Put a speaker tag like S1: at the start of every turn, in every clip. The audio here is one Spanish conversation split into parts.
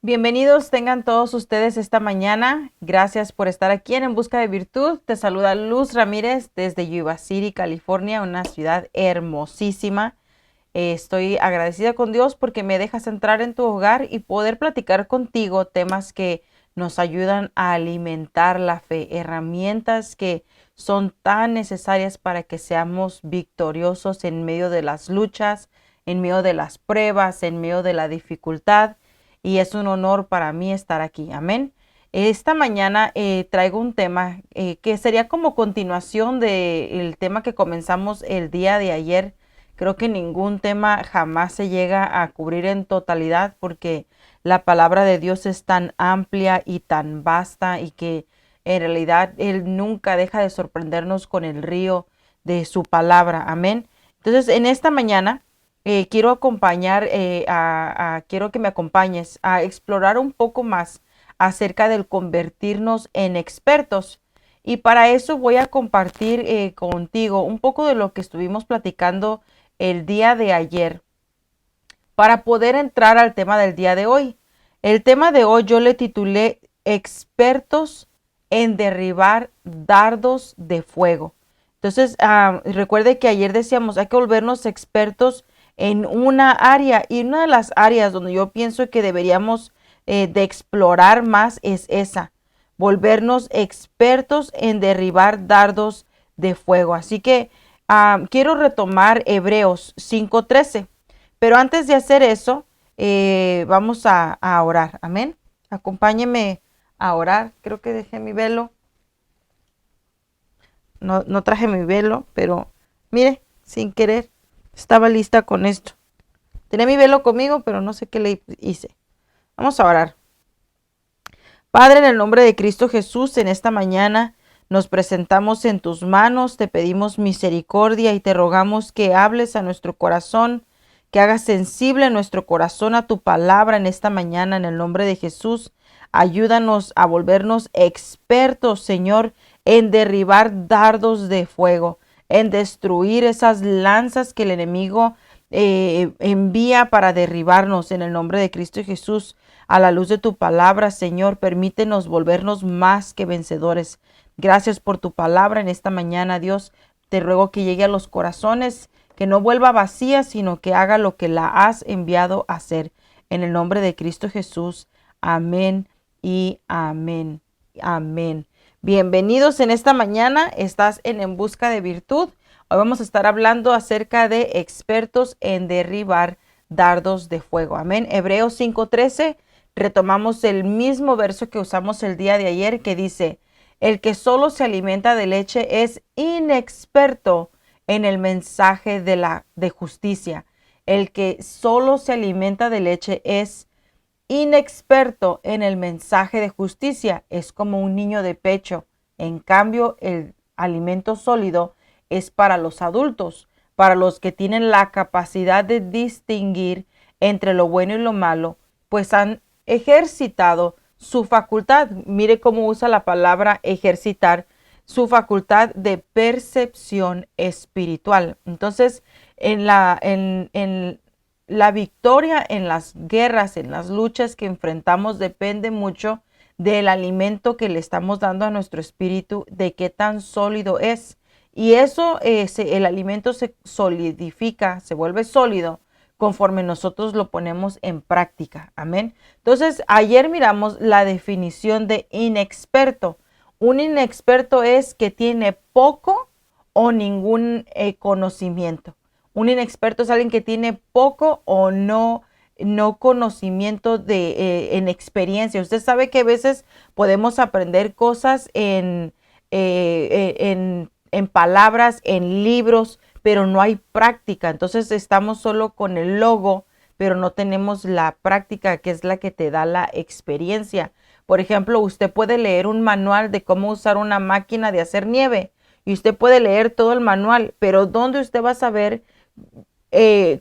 S1: Bienvenidos tengan todos ustedes esta mañana. Gracias por estar aquí en Busca de Virtud. Te saluda Luz Ramírez desde Yuba City, California, una ciudad hermosísima. Estoy agradecida con Dios porque me dejas entrar en tu hogar y poder platicar contigo temas que nos ayudan a alimentar la fe, herramientas que son tan necesarias para que seamos victoriosos en medio de las luchas, en medio de las pruebas, en medio de la dificultad. Y es un honor para mí estar aquí. Amén. Esta mañana traigo un tema que sería como continuación del tema que comenzamos el día de ayer. Creo que ningún tema jamás se llega a cubrir en totalidad porque la palabra de Dios es tan amplia y tan vasta y que en realidad Él nunca deja de sorprendernos con el río de su palabra. Amén. Entonces, en esta mañana quiero quiero que me acompañes a explorar un poco más acerca del convertirnos en expertos. Y para eso voy a compartir contigo un poco de lo que estuvimos platicando el día de ayer para poder entrar al tema del día de hoy. El tema de hoy yo le titulé expertos en derribar dardos de fuego. Entonces, recuerde que ayer decíamos, hay que volvernos expertos en una área y una de las áreas donde yo pienso que deberíamos de explorar más es esa, volvernos expertos en derribar dardos de fuego. Así que quiero retomar Hebreos 5:13. Pero antes de hacer eso, vamos a orar. Amén. Acompáñeme a orar. Creo que dejé mi velo. No traje mi velo, pero mire, sin querer, estaba lista con esto. Tenía mi velo conmigo, pero no sé qué le hice. Vamos a orar. Padre, en el nombre de Cristo Jesús, en esta mañana nos presentamos en tus manos, te pedimos misericordia y te rogamos que hables a nuestro corazón, que hagas sensible nuestro corazón a tu palabra en esta mañana, en el nombre de Jesús. Ayúdanos a volvernos expertos, Señor, en derribar dardos de fuego, en destruir esas lanzas que el enemigo envía para derribarnos en el nombre de Cristo Jesús. A la luz de tu palabra, Señor, permítenos volvernos más que vencedores. Gracias por tu palabra en esta mañana, Dios. Te ruego que llegue a los corazones, que no vuelva vacía, sino que haga lo que la has enviado a hacer. En el nombre de Cristo Jesús. Amén y amén. Amén. Bienvenidos en esta mañana. Estás En Busca de Virtud. Hoy vamos a estar hablando acerca de expertos en derribar dardos de fuego. Amén. Hebreos 5:13. Retomamos el mismo verso que usamos el día de ayer que dice, el que solo se alimenta de leche es inexperto en el mensaje de justicia. El que solo se alimenta de leche es inexperto en el mensaje de justicia. Es como un niño de pecho. En cambio, el alimento sólido es para los adultos, para los que tienen la capacidad de distinguir entre lo bueno y lo malo, pues han ejercitado su facultad. Mire cómo usa la palabra ejercitar, su facultad de percepción espiritual. Entonces, en la victoria en las guerras, en las luchas que enfrentamos, depende mucho del alimento que le estamos dando a nuestro espíritu, de qué tan sólido es. Y eso, el alimento se solidifica, se vuelve sólido conforme nosotros lo ponemos en práctica. Amén. Entonces, ayer miramos la definición de inexperto. Un inexperto es que tiene poco o ningún conocimiento. Un inexperto es alguien que tiene poco o no conocimiento en experiencia. Usted sabe que a veces podemos aprender cosas en palabras, en libros, pero no hay práctica. Entonces estamos solo con el logo, pero no tenemos la práctica, que es la que te da la experiencia. Por ejemplo, usted puede leer un manual de cómo usar una máquina de hacer nieve y usted puede leer todo el manual, pero ¿dónde usted va a saber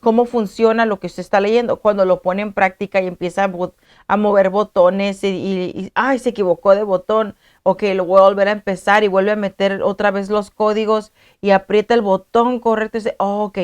S1: cómo funciona lo que usted está leyendo? Cuando lo pone en práctica y empieza a mover botones ay, se equivocó de botón, ok, lo voy a volver a empezar y vuelve a meter otra vez los códigos y aprieta el botón correcto y dice, oh, ok.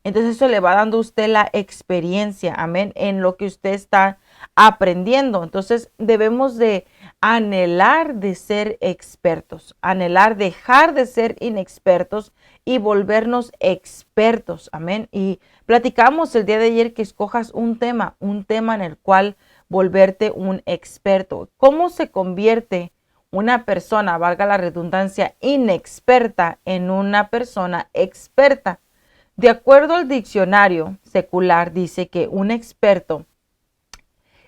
S1: Entonces eso le va dando a usted la experiencia, amén, en lo que usted está aprendiendo. Entonces debemos de anhelar de ser expertos, anhelar dejar de ser inexpertos y volvernos expertos. Amén. Y platicamos el día de ayer que escojas un tema en el cual volverte un experto. ¿Cómo se convierte una persona, valga la redundancia, inexperta en una persona experta? De acuerdo al diccionario secular, dice que un experto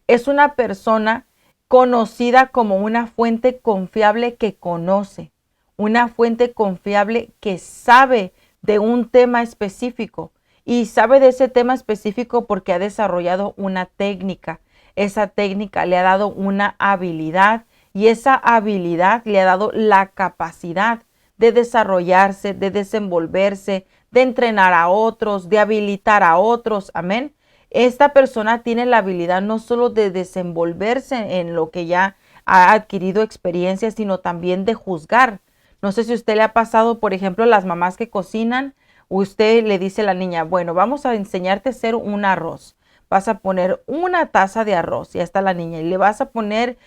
S1: es una persona conocida como una fuente confiable que conoce, una fuente confiable que sabe de un tema específico y sabe de ese tema específico porque ha desarrollado una técnica. Esa técnica le ha dado una habilidad y esa habilidad le ha dado la capacidad de desarrollarse, de desenvolverse, de entrenar a otros, de habilitar a otros. Amén. Esta persona tiene la habilidad no solo de desenvolverse en lo que ya ha adquirido experiencia, sino también de juzgar. No sé si a usted le ha pasado, por ejemplo, las mamás que cocinan, usted le dice a la niña, bueno, vamos a enseñarte a hacer un arroz. Vas a poner una taza de arroz, ya está la niña, y le vas a poner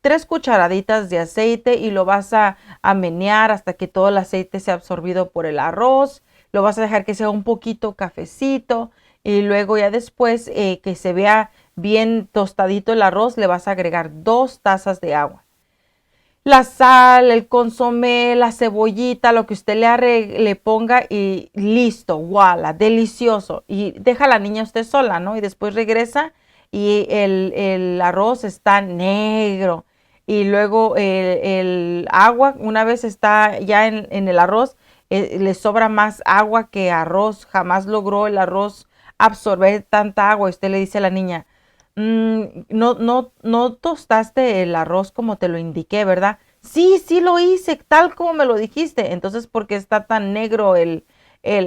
S1: 3 cucharaditas de aceite y lo vas a menear hasta que todo el aceite sea absorbido por el arroz. Lo vas a dejar que sea un poquito cafecito y luego ya después que se vea bien tostadito el arroz, le vas a agregar 2 tazas de agua. La sal, el consomé, la cebollita, lo que usted le ponga y listo, voilà, delicioso. Y deja a la niña usted sola, ¿no? Y después regresa y el arroz está negro. Y luego el agua, una vez está ya en el arroz, le sobra más agua que arroz. Jamás logró el arroz absorber tanta agua. Usted le dice a la niña, no tostaste el arroz como te lo indiqué, ¿verdad? Sí, sí lo hice, tal como me lo dijiste. Entonces, ¿por qué está tan negro el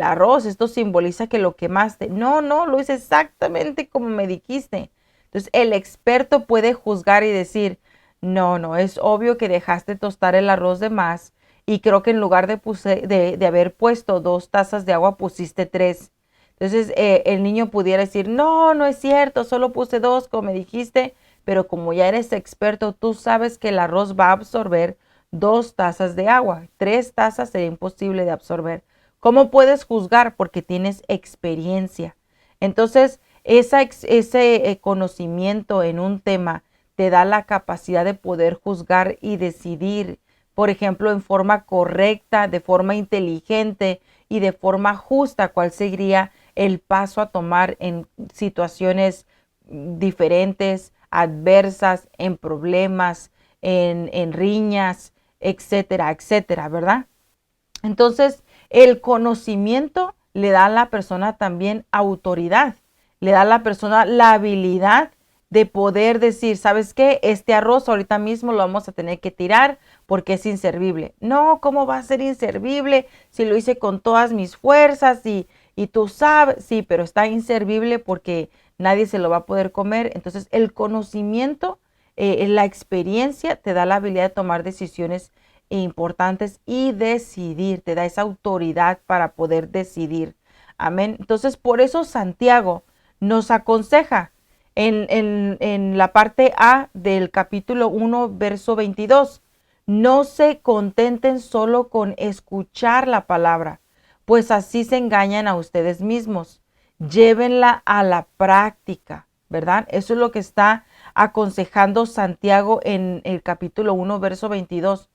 S1: arroz? Esto simboliza que lo quemaste. No, no, lo hice exactamente como me dijiste. Entonces, el experto puede juzgar y decir, no, no, es obvio que dejaste tostar el arroz de más y creo que en lugar de haber puesto 2 tazas de agua, pusiste 3. Entonces el niño pudiera decir, no, no es cierto, solo puse 2 como me dijiste, pero como ya eres experto, tú sabes que el arroz va a absorber 2 tazas de agua. 3 tazas sería imposible de absorber. ¿Cómo puedes juzgar? Porque tienes experiencia. Entonces, ese conocimiento en un tema te da la capacidad de poder juzgar y decidir, por ejemplo, en forma correcta, de forma inteligente y de forma justa, cuál sería el paso a tomar en situaciones diferentes, adversas, en problemas, en riñas, etcétera, etcétera, ¿verdad? Entonces, el conocimiento le da a la persona también autoridad, le da a la persona la habilidad de poder decir, ¿sabes qué? Este arroz ahorita mismo lo vamos a tener que tirar porque es inservible. No, ¿cómo va a ser inservible si lo hice con todas mis fuerzas y tú sabes? Sí, pero está inservible porque nadie se lo va a poder comer. Entonces, el conocimiento, la experiencia te da la habilidad de tomar decisiones importantes y decidir, te da esa autoridad para poder decidir. Amén. Entonces, por eso Santiago nos aconseja en la parte A del capítulo 1, verso 22. No se contenten solo con escuchar la palabra, pues así se engañan a ustedes mismos. Llévenla a la práctica, ¿verdad? Eso es lo que está aconsejando Santiago en el capítulo 1, verso 22.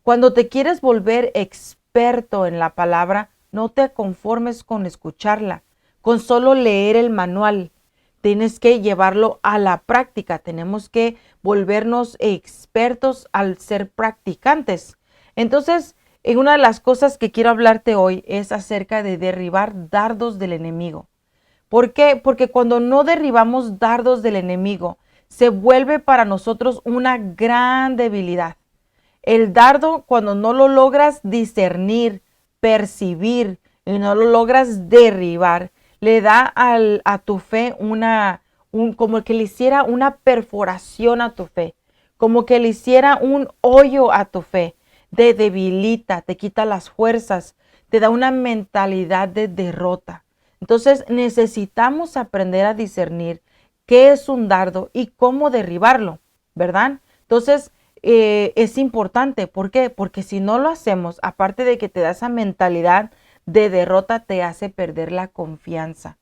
S1: Cuando te quieres volver experto en la palabra, no te conformes con escucharla, con solo leer el manual. Tienes que llevarlo a la práctica. Tenemos que volvernos expertos al ser practicantes. Entonces, una de las cosas que quiero hablarte hoy es acerca de derribar dardos del enemigo. ¿Por qué? Porque cuando no derribamos dardos del enemigo, se vuelve para nosotros una gran debilidad. El dardo, cuando no lo logras discernir, percibir y no lo logras derribar, le da a tu fe como que le hiciera una perforación a tu fe, como que le hiciera un hoyo a tu fe, te debilita, te quita las fuerzas, te da una mentalidad de derrota. Entonces necesitamos aprender a discernir qué es un dardo y cómo derribarlo, ¿verdad? Entonces, es importante. ¿Por qué? Porque si no lo hacemos, aparte de que te da esa mentalidad de derrota, te hace perder la confianza.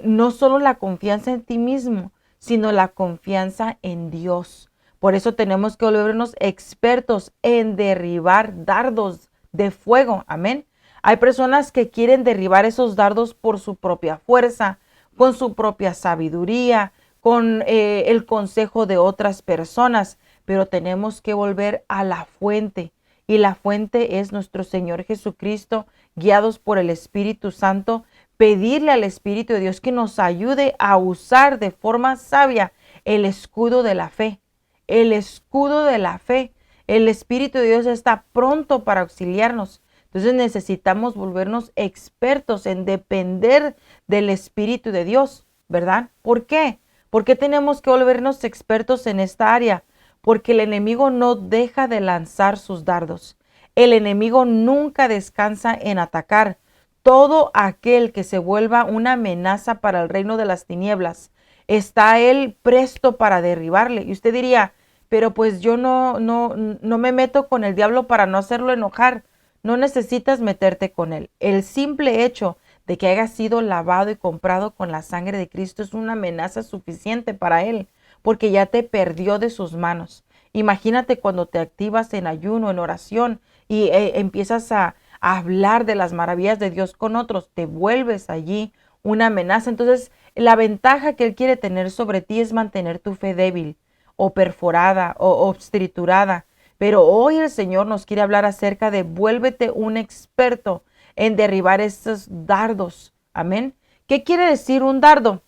S1: No solo la confianza en ti mismo, sino la confianza en Dios. Por eso tenemos que volvernos expertos en derribar dardos de fuego. Amén. Hay personas que quieren derribar esos dardos por su propia fuerza, con su propia sabiduría, con el consejo de otras personas, pero tenemos que volver a la fuente. Y la fuente es nuestro Señor Jesucristo, guiados por el Espíritu Santo, pedirle al Espíritu de Dios que nos ayude a usar de forma sabia el escudo de la fe. El escudo de la fe. El Espíritu de Dios está pronto para auxiliarnos. Entonces necesitamos volvernos expertos en depender del Espíritu de Dios, ¿verdad? ¿Por qué? ¿Por qué tenemos que volvernos expertos en esta área? Porque el enemigo no deja de lanzar sus dardos. El enemigo nunca descansa en atacar. Todo aquel que se vuelva una amenaza para el reino de las tinieblas, está él presto para derribarle. Y usted diría, pero pues yo no me meto con el diablo para no hacerlo enojar. No necesitas meterte con él. El simple hecho de que haya sido lavado y comprado con la sangre de Cristo es una amenaza suficiente para él, porque ya te perdió de sus manos. Imagínate cuando te activas en ayuno, en oración y empiezas a hablar de las maravillas de Dios con otros, te vuelves allí una amenaza. Entonces, la ventaja que él quiere tener sobre ti es mantener tu fe débil o perforada o obstriturada. Pero hoy el Señor nos quiere hablar acerca de vuélvete un experto en derribar estos dardos. Amén. ¿Qué quiere decir un dardo?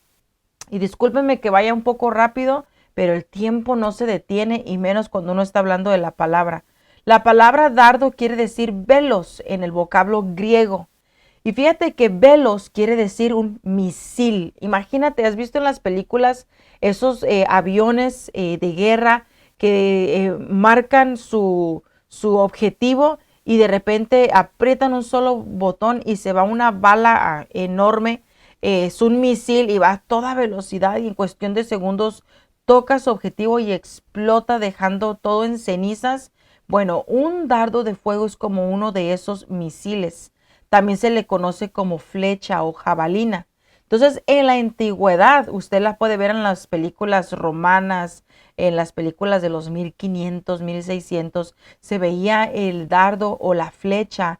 S1: Y discúlpenme que vaya un poco rápido, pero el tiempo no se detiene y menos cuando uno está hablando de la palabra. La palabra dardo quiere decir velos en el vocablo griego. Y fíjate que velos quiere decir un misil. Imagínate, ¿has visto en las películas esos aviones de guerra que marcan su objetivo y de repente aprietan un solo botón y se va una bala enorme? Es un misil y va a toda velocidad y en cuestión de segundos toca su objetivo y explota dejando todo en cenizas. Bueno, un dardo de fuego es como uno de esos misiles. También se le conoce como flecha o jabalina. Entonces, en la antigüedad, usted la puede ver en las películas romanas, en las películas de los 1500, 1600, se veía el dardo o la flecha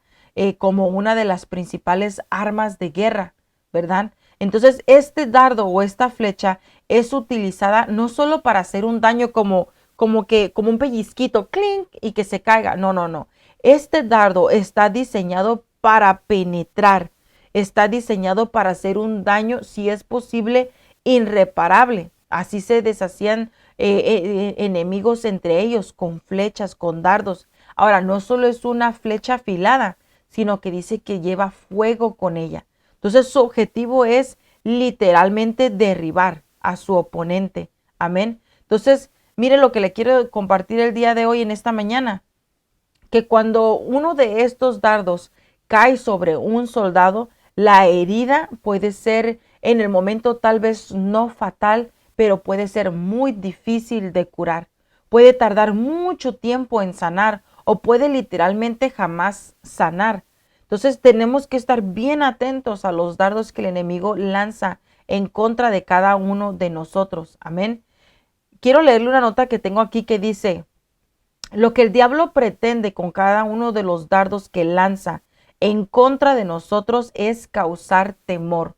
S1: como una de las principales armas de guerra, ¿verdad? Entonces, este dardo o esta flecha es utilizada no solo para hacer un daño como un pellizquito, clink, y que se caiga. No, no, no. Este dardo está diseñado para penetrar, está diseñado para hacer un daño, si es posible, irreparable. Así se deshacían enemigos entre ellos, con flechas, con dardos. Ahora, no solo es una flecha afilada, sino que dice que lleva fuego con ella. Entonces, su objetivo es literalmente derribar a su oponente. Amén. Entonces, mire lo que le quiero compartir el día de hoy en esta mañana, que cuando uno de estos dardos cae sobre un soldado, la herida puede ser en el momento tal vez no fatal, pero puede ser muy difícil de curar. Puede tardar mucho tiempo en sanar o puede literalmente jamás sanar. Entonces tenemos que estar bien atentos a los dardos que el enemigo lanza en contra de cada uno de nosotros. Amén. Quiero leerle una nota que tengo aquí que dice: lo que el diablo pretende con cada uno de los dardos que lanza en contra de nosotros es causar temor,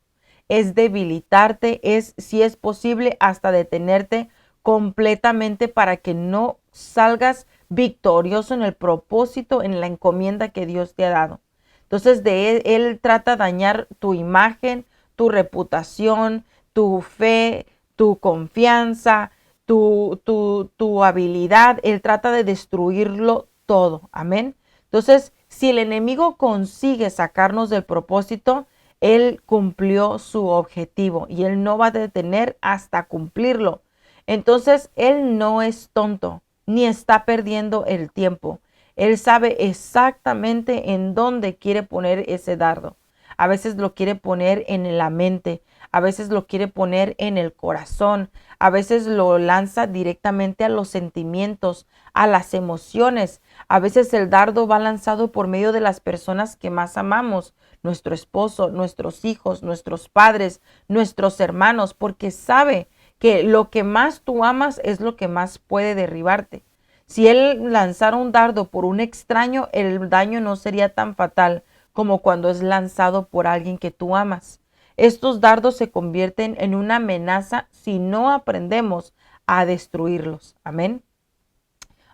S1: es debilitarte, es, si es posible, hasta detenerte completamente para que no salgas victorioso en el propósito, en la encomienda que Dios te ha dado. Entonces, él trata de dañar tu imagen, tu reputación, tu fe, tu confianza, tu habilidad. Él trata de destruirlo todo. Amén. Entonces, si el enemigo consigue sacarnos del propósito, él cumplió su objetivo y él no va a detener hasta cumplirlo. Entonces, él no es tonto ni está perdiendo el tiempo. Él sabe exactamente en dónde quiere poner ese dardo. A veces lo quiere poner en la mente, a veces lo quiere poner en el corazón, a veces lo lanza directamente a los sentimientos, a las emociones. A veces el dardo va lanzado por medio de las personas que más amamos, nuestro esposo, nuestros hijos, nuestros padres, nuestros hermanos, porque sabe que lo que más tú amas es lo que más puede derribarte. Si él lanzara un dardo por un extraño, el daño no sería tan fatal como cuando es lanzado por alguien que tú amas. Estos dardos se convierten en una amenaza si no aprendemos a destruirlos. Amén.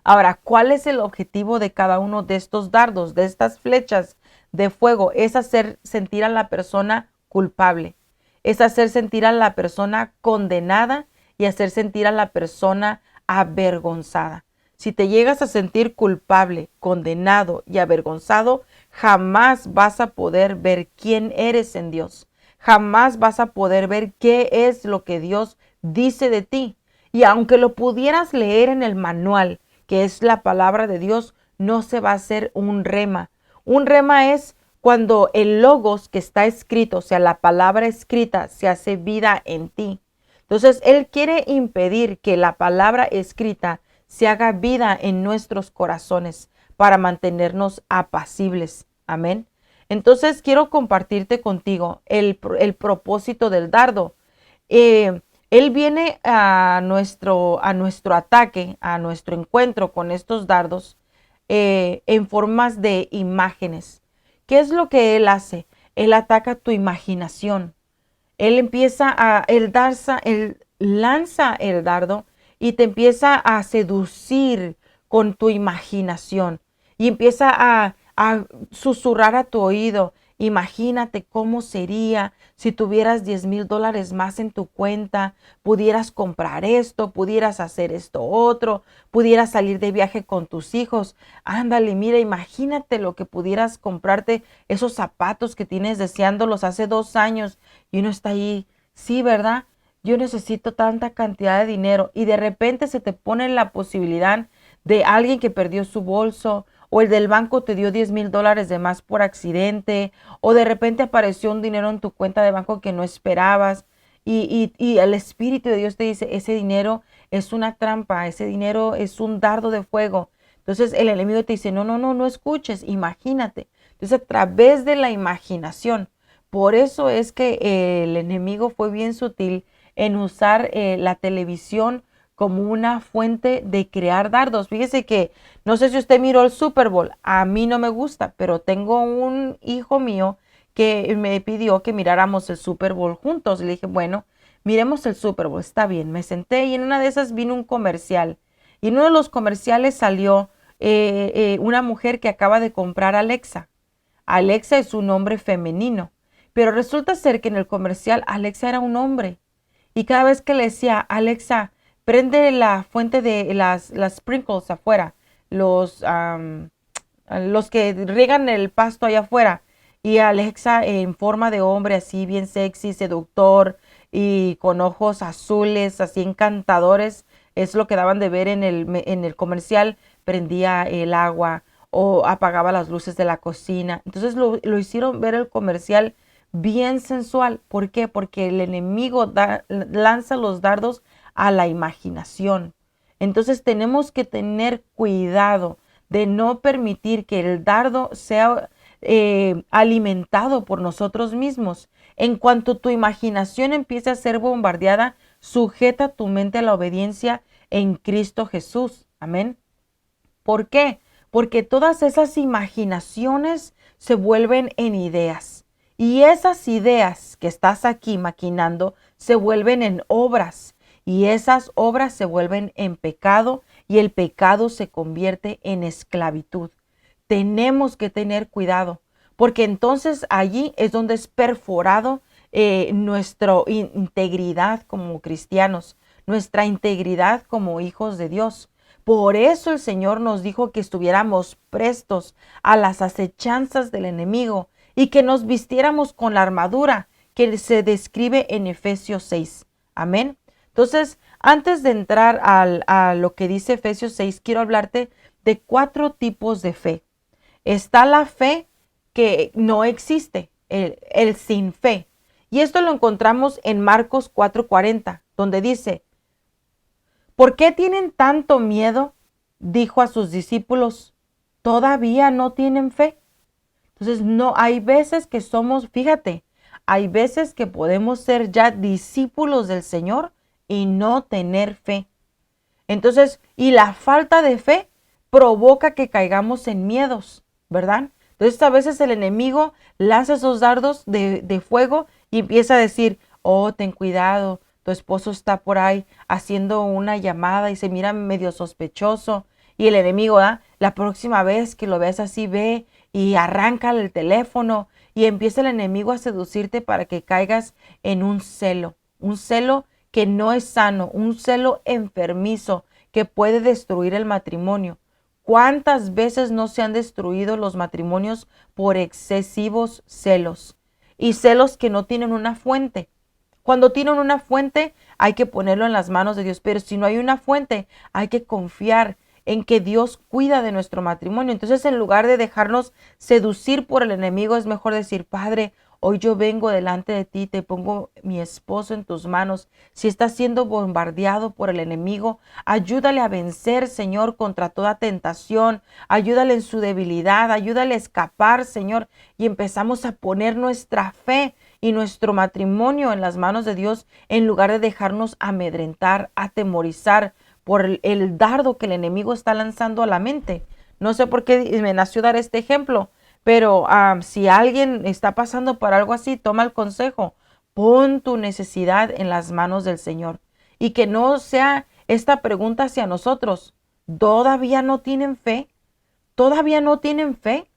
S1: Ahora, ¿cuál es el objetivo de cada uno de estos dardos, de estas flechas de fuego? Es hacer sentir a la persona culpable, es hacer sentir a la persona condenada y hacer sentir a la persona avergonzada. Si te llegas a sentir culpable, condenado y avergonzado, jamás vas a poder ver quién eres en Dios. Jamás vas a poder ver qué es lo que Dios dice de ti. Y aunque lo pudieras leer en el manual, que es la palabra de Dios, no se va a hacer un rema. Un rema es cuando el logos que está escrito, o sea, la palabra escrita, se hace vida en ti. Entonces, Él quiere impedir que la palabra escrita se haga vida en nuestros corazones para mantenernos apacibles. Amén. Entonces, quiero compartirte contigo el propósito del dardo. Él viene a nuestro ataque, a nuestro encuentro con estos dardos en formas de imágenes. ¿Qué es lo que él hace? Él ataca tu imaginación. Él lanza el dardo y te empieza a seducir con tu imaginación y empieza a susurrar a tu oído. Imagínate cómo sería si tuvieras $10,000 más en tu cuenta, pudieras comprar esto, pudieras hacer esto otro, pudieras salir de viaje con tus hijos. Ándale, mira, imagínate lo que pudieras comprarte, esos zapatos que tienes deseándolos hace 2 años y uno está ahí. Sí, ¿verdad? Yo necesito tanta cantidad de dinero y de repente se te pone la posibilidad de alguien que perdió su bolso, o el del banco te dio $10,000 de más por accidente, o de repente apareció un dinero en tu cuenta de banco que no esperabas, y el Espíritu de Dios te dice, ese dinero es una trampa, ese dinero es un dardo de fuego. Entonces el enemigo te dice, no, no, no, no escuches, imagínate. Entonces a través de la imaginación, por eso es que el enemigo fue bien sutil en usar la televisión como una fuente de crear dardos. Fíjese que no sé si usted miró el Super Bowl, a mí no me gusta, pero tengo un hijo mío que me pidió que miráramos el Super Bowl juntos. Le dije, bueno, miremos el Super Bowl, está bien. Me senté y en una de esas vino un comercial. Y en uno de los comerciales salió una mujer que acaba de comprar Alexa. Alexa es un nombre femenino, pero resulta ser que en el comercial Alexa era un hombre. Y cada vez que le decía, Alexa, prende la fuente de las sprinkles afuera, los que riegan el pasto allá afuera. Y Alexa en forma de hombre, así bien sexy, seductor y con ojos azules, así encantadores, es lo que daban de ver en el comercial, prendía el agua o apagaba las luces de la cocina. Entonces lo hicieron ver el comercial bien sensual. ¿Por qué? Porque el enemigo lanza los dardos a la imaginación. Entonces tenemos que tener cuidado de no permitir que el dardo sea alimentado por nosotros mismos. En cuanto tu imaginación empiece a ser bombardeada, sujeta tu mente a la obediencia en Cristo Jesús. Amén. ¿Por qué? Porque todas esas imaginaciones se vuelven en ideas. Y esas ideas que estás aquí maquinando se vuelven en obras. Y esas obras se vuelven en pecado y el pecado se convierte en esclavitud. Tenemos que tener cuidado porque entonces allí es donde es perforado nuestra integridad como cristianos, nuestra integridad como hijos de Dios. Por eso el Señor nos dijo que estuviéramos prestos a las acechanzas del enemigo y que nos vistiéramos con la armadura que se describe en Efesios 6. Amén. Entonces, antes de entrar a lo que dice Efesios 6, quiero hablarte de 4 tipos de fe. Está la fe que no existe, el sin fe. Y esto lo encontramos en Marcos 4:40, donde dice, ¿por qué tienen tanto miedo? Dijo a sus discípulos, ¿todavía no tienen fe? Entonces, no, hay veces que somos, fíjate, hay veces que podemos ser ya discípulos del Señor y no tener fe. Entonces, y la falta de fe provoca que caigamos en miedos, ¿verdad? Entonces, a veces el enemigo lanza esos dardos de fuego y empieza a decir, oh, ten cuidado, tu esposo está por ahí haciendo una llamada y se mira medio sospechoso. Y el enemigo, la próxima vez que lo veas así, ve y arráncale el teléfono y empieza el enemigo a seducirte para que caigas en un celo que no es sano, un celo enfermizo que puede destruir el matrimonio. ¿Cuántas veces no se han destruido los matrimonios por excesivos celos? Y celos que no tienen una fuente. Cuando tienen una fuente, hay que ponerlo en las manos de Dios, pero si no hay una fuente, hay que confiar en que Dios cuida de nuestro matrimonio. Entonces, en lugar de dejarnos seducir por el enemigo, es mejor decir, Padre, hoy yo vengo delante de ti, te pongo mi esposo en tus manos. Si está siendo bombardeado por el enemigo, ayúdale a vencer, Señor, contra toda tentación. Ayúdale en su debilidad, ayúdale a escapar, Señor. Y empezamos a poner nuestra fe y nuestro matrimonio en las manos de Dios en lugar de dejarnos amedrentar, atemorizar por el dardo que el enemigo está lanzando a la mente. No sé por qué me nació dar este ejemplo, pero si alguien está pasando por algo así, toma el consejo. Pon tu necesidad en las manos del Señor. Y que no sea esta pregunta hacia nosotros. ¿Todavía no tienen fe? ¿Todavía no tienen fe?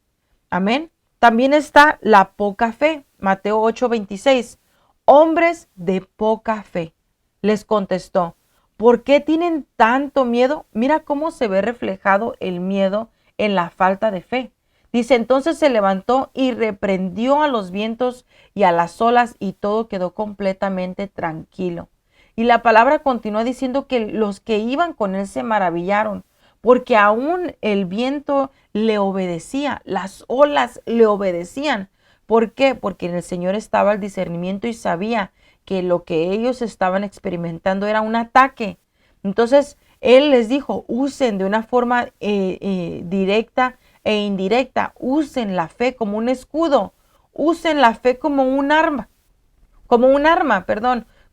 S1: Amén. También está la poca fe. Mateo 8:26. Hombres de poca fe. Les contestó, ¿por qué tienen tanto miedo? Mira cómo se ve reflejado el miedo en la falta de fe. Dice, entonces se levantó y reprendió a los vientos y a las olas y todo quedó completamente tranquilo. Y la palabra continúa diciendo que los que iban con él se maravillaron, porque aún el viento le obedecía, las olas le obedecían. ¿Por qué? Porque en el Señor estaba el discernimiento y sabía que lo que ellos estaban experimentando era un ataque. Entonces, Él les dijo, usen de una forma directa e indirecta, usen la fe como un escudo, usen la fe como un arma,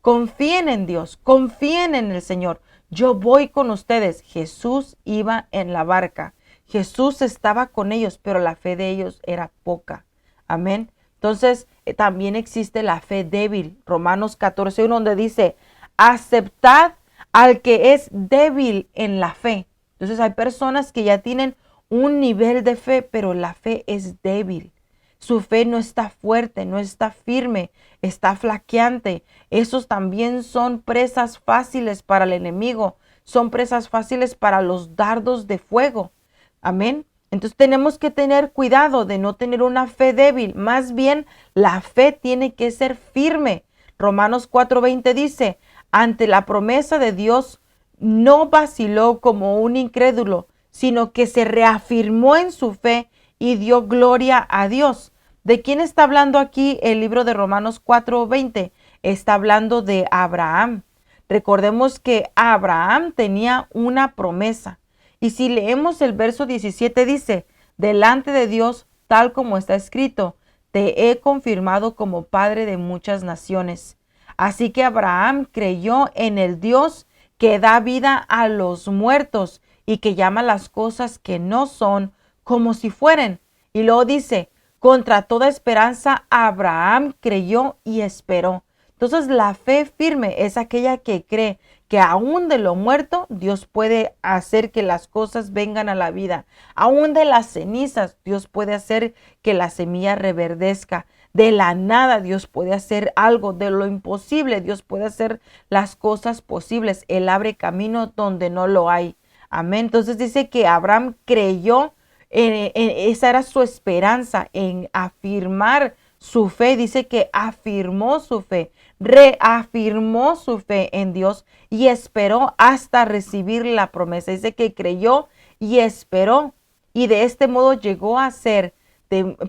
S1: confíen en Dios, confíen en el Señor. Yo voy con ustedes. Jesús iba en la barca. Jesús estaba con ellos, pero la fe de ellos era poca. Amén. Entonces, también existe la fe débil. Romanos 14:1, donde dice, aceptad al que es débil en la fe. Entonces, hay personas que ya tienen un nivel de fe, pero la fe es débil. Su fe no está fuerte, no está firme, está flaqueante. Esos también son presas fáciles para el enemigo. Son presas fáciles para los dardos de fuego. Amén. Entonces tenemos que tener cuidado de no tener una fe débil. Más bien, la fe tiene que ser firme. Romanos 4:20 dice, ante la promesa de Dios, no vaciló como un incrédulo, sino que se reafirmó en su fe y dio gloria a Dios. ¿De quién está hablando aquí el libro de Romanos 4:20? Está hablando de Abraham. Recordemos que Abraham tenía una promesa. Y si leemos el verso 17 dice, delante de Dios, tal como está escrito, te he confirmado como padre de muchas naciones. Así que Abraham creyó en el Dios que da vida a los muertos y que llama las cosas que no son como si fueran. Y luego dice, contra toda esperanza, Abraham creyó y esperó. Entonces, la fe firme es aquella que cree que aún de lo muerto, Dios puede hacer que las cosas vengan a la vida. Aún de las cenizas, Dios puede hacer que la semilla reverdezca. De la nada, Dios puede hacer algo. De lo imposible, Dios puede hacer las cosas posibles. Él abre camino donde no lo hay. Amén. Entonces dice que Abraham creyó. Esa era su esperanza en afirmar su fe. Dice que afirmó su fe, reafirmó su fe en Dios y esperó hasta recibir la promesa. Dice que creyó y esperó y de este modo llegó a ser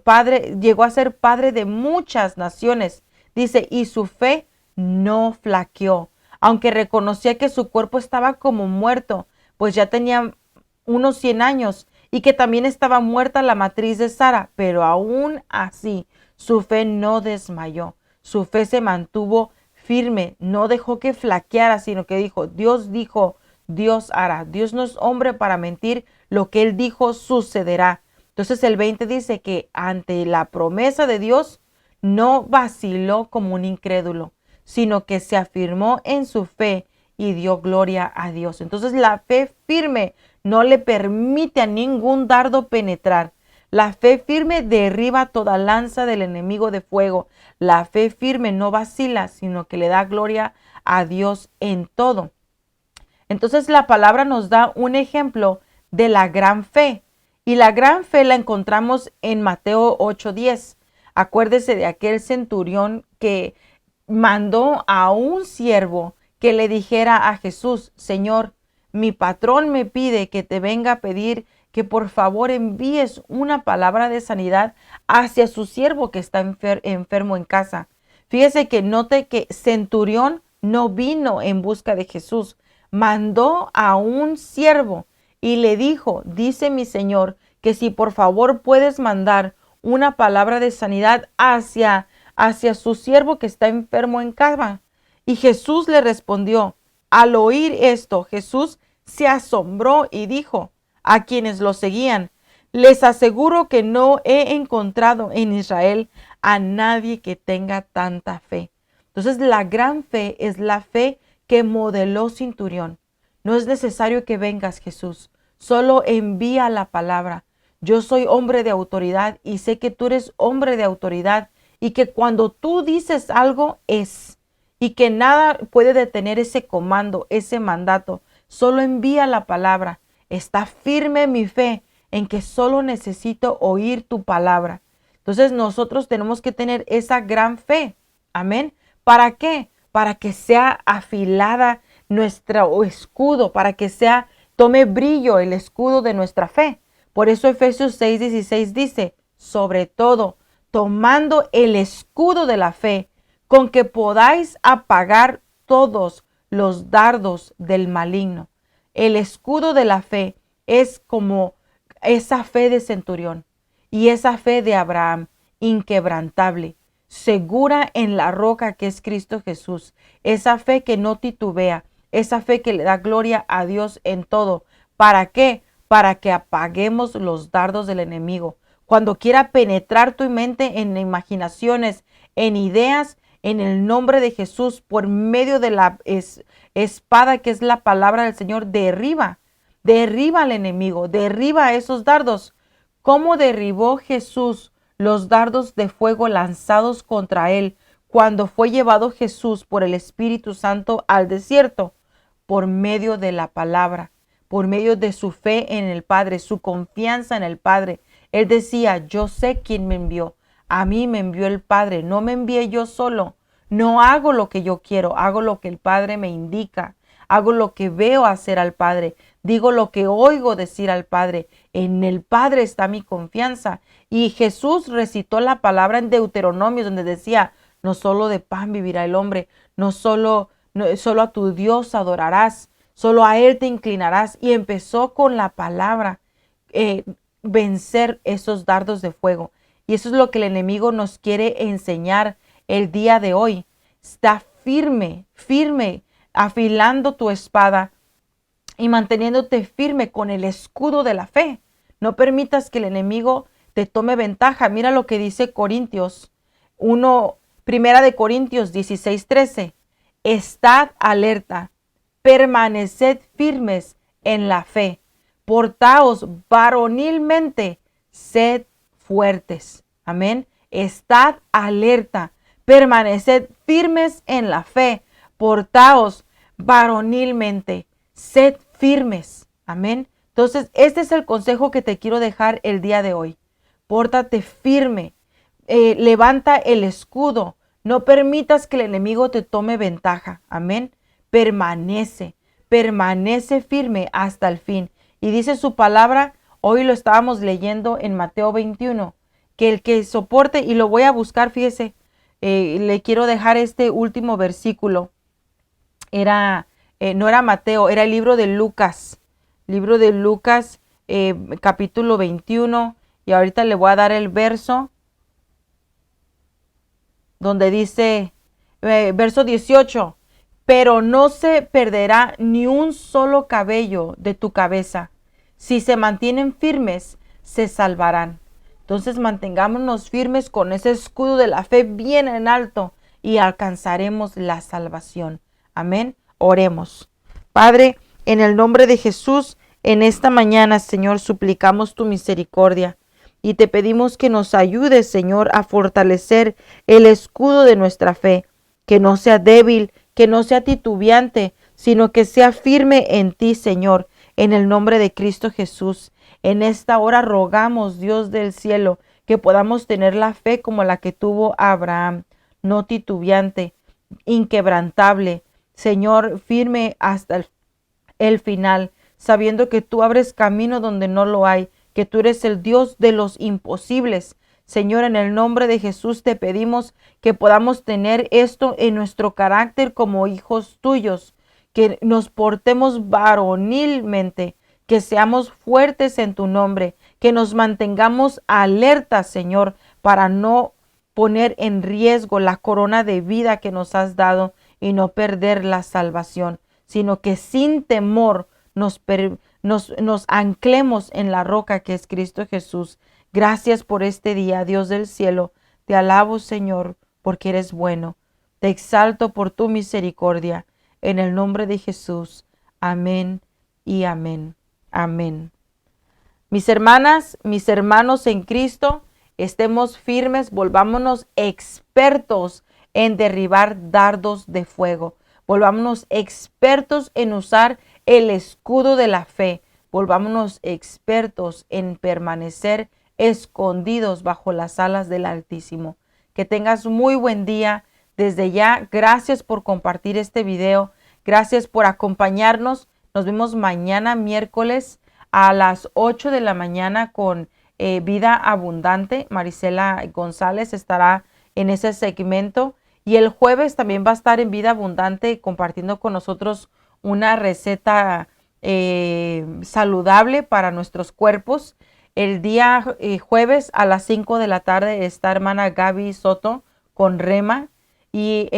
S1: padre de muchas naciones. Dice, y su fe no flaqueó, aunque reconocía que su cuerpo estaba como muerto, pues ya tenía unos 100 años y que también estaba muerta la matriz de Sara, pero aún así su fe no desmayó, su fe se mantuvo firme, no dejó que flaqueara, sino que dijo, Dios hará. Dios no es hombre para mentir, lo que él dijo sucederá. Entonces el 20 dice que ante la promesa de Dios no vaciló como un incrédulo, sino que se afirmó en su fe y dio gloria a Dios. Entonces la fe firme no le permite a ningún dardo penetrar. La fe firme derriba toda lanza del enemigo de fuego. La fe firme no vacila, sino que le da gloria a Dios en todo. Entonces la palabra nos da un ejemplo de la gran fe. Y la gran fe la encontramos en Mateo 8:10. Acuérdese de aquel centurión que mandó a un siervo que le dijera a Jesús, Señor, mi patrón me pide que te venga a pedir que por favor envíes una palabra de sanidad hacia su siervo que está enfermo en casa. Fíjese que note que centurión no vino en busca de Jesús, mandó a un siervo y le dijo, dice mi Señor, que si por favor puedes mandar una palabra de sanidad hacia su siervo que está enfermo en cama. Y Jesús le respondió, al oír esto, Jesús se asombró y dijo a quienes lo seguían, les aseguro que no he encontrado en Israel a nadie que tenga tanta fe. Entonces la gran fe es la fe que modeló Centurión. No es necesario que vengas, Jesús, solo envía la palabra. Yo soy hombre de autoridad y sé que tú eres hombre de autoridad y que cuando tú dices algo es y que nada puede detener ese comando, ese mandato. Solo envía la palabra. Está firme mi fe en que solo necesito oír tu palabra. Entonces nosotros tenemos que tener esa gran fe. Amén. ¿Para qué? Para que sea afilada nuestro escudo, para que tome brillo el escudo de nuestra fe. Por eso Efesios 6:16 dice, sobre todo, tomando el escudo de la fe, con que podáis apagar todos los dardos del maligno. El escudo de la fe es como esa fe de centurión y esa fe de Abraham, inquebrantable, segura en la roca que es Cristo Jesús. Esa fe que no titubea, esa fe que le da gloria a Dios en todo. ¿Para qué? Para que apaguemos los dardos del enemigo. Cuando quiera penetrar tu mente en imaginaciones, en ideas, en el nombre de Jesús, por medio de la espada que es la palabra del Señor, derriba al enemigo, derriba esos dardos. ¿Cómo derribó Jesús los dardos de fuego lanzados contra él cuando fue llevado Jesús por el Espíritu Santo al desierto? Por medio de la palabra, por medio de su fe en el Padre, su confianza en el Padre. Él decía, yo sé quién me envió. A mí me envió el Padre, no me envié yo solo. No hago lo que yo quiero, hago lo que el Padre me indica. Hago lo que veo hacer al Padre. Digo lo que oigo decir al Padre. En el Padre está mi confianza. Y Jesús recitó la palabra en Deuteronomio donde decía, no solo de pan vivirá el hombre, no solo a tu Dios adorarás, solo a Él te inclinarás. Y empezó con la palabra vencer esos dardos de fuego. Y eso es lo que el enemigo nos quiere enseñar el día de hoy. Está firme, afilando tu espada y manteniéndote firme con el escudo de la fe. No permitas que el enemigo te tome ventaja. Mira lo que dice Primera de Corintios 16:13. Estad alerta, permaneced firmes en la fe, portaos varonilmente, sed fuertes. Amén. Estad alerta, permaneced firmes en la fe, portaos varonilmente, sed firmes. Amén. Entonces, este es el consejo que te quiero dejar el día de hoy. Pórtate firme, levanta el escudo, no permitas que el enemigo te tome ventaja. Amén. Permanece firme hasta el fin. Y dice su palabra, hoy lo estábamos leyendo en Mateo 21, que el que soporte, y lo voy a buscar, fíjese, le quiero dejar este último versículo. No era Mateo, era el libro de Lucas. Libro de Lucas, capítulo 21. Y ahorita le voy a dar el verso donde dice, verso 18, pero no se perderá ni un solo cabello de tu cabeza. Si se mantienen firmes, se salvarán. Entonces mantengámonos firmes con ese escudo de la fe bien en alto y alcanzaremos la salvación. Amén. Oremos. Padre, en el nombre de Jesús, en esta mañana, Señor, suplicamos tu misericordia. Y te pedimos que nos ayudes, Señor, a fortalecer el escudo de nuestra fe, que no sea débil, que no sea titubeante, sino que sea firme en ti, Señor, en el nombre de Cristo Jesús. En esta hora rogamos, Dios del cielo, que podamos tener la fe como la que tuvo Abraham, no titubeante, inquebrantable, Señor, firme hasta el final, sabiendo que tú abres camino donde no lo hay, que tú eres el Dios de los imposibles. Señor, en el nombre de Jesús te pedimos que podamos tener esto en nuestro carácter como hijos tuyos, que nos portemos varonilmente, que seamos fuertes en tu nombre, que nos mantengamos alertas, Señor, para no poner en riesgo la corona de vida que nos has dado y no perder la salvación, sino que sin temor nos anclemos en la roca que es Cristo Jesús. Gracias por este día, Dios del cielo. Te alabo, Señor, porque eres bueno. Te exalto por tu misericordia. En el nombre de Jesús. Amén y amén. Amén. Mis hermanas, mis hermanos en Cristo, estemos firmes, volvámonos expertos en derribar dardos de fuego. Volvámonos expertos en usar el escudo de la fe. Volvámonos expertos en permanecer escondidos bajo las alas del Altísimo. Que tengas muy buen día. Desde ya, gracias por compartir este video. Gracias por acompañarnos. Nos vemos mañana miércoles a las 8 de la mañana con Vida Abundante. Marisela González estará en ese segmento. Y el jueves también va a estar en Vida Abundante compartiendo con nosotros una receta saludable para nuestros cuerpos. El día jueves a las 5 de la tarde está hermana Gaby Soto con Rema. Y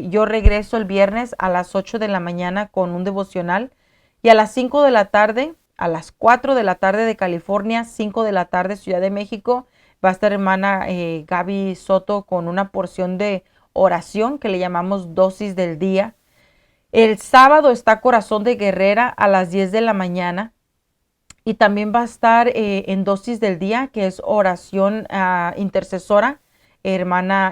S1: yo regreso el viernes a las 8 de la mañana con un devocional. Y a las 5 de la tarde, a las 4 de la tarde de California, 5 de la tarde Ciudad de México, va a estar hermana Gaby Soto con una porción de oración que le llamamos dosis del día. El sábado está Corazón de Guerrera a las 10 de la mañana. Y también va a estar en dosis del día, que es oración intercesora, hermana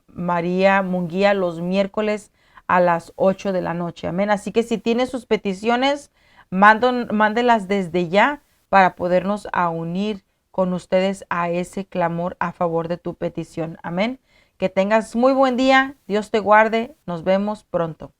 S1: María Munguía, los miércoles a las 8 de la noche. Amén. Así que si tiene sus peticiones, mándelas desde ya para podernos unir con ustedes a ese clamor a favor de tu petición. Amén. Que tengas muy buen día. Dios te guarde. Nos vemos pronto.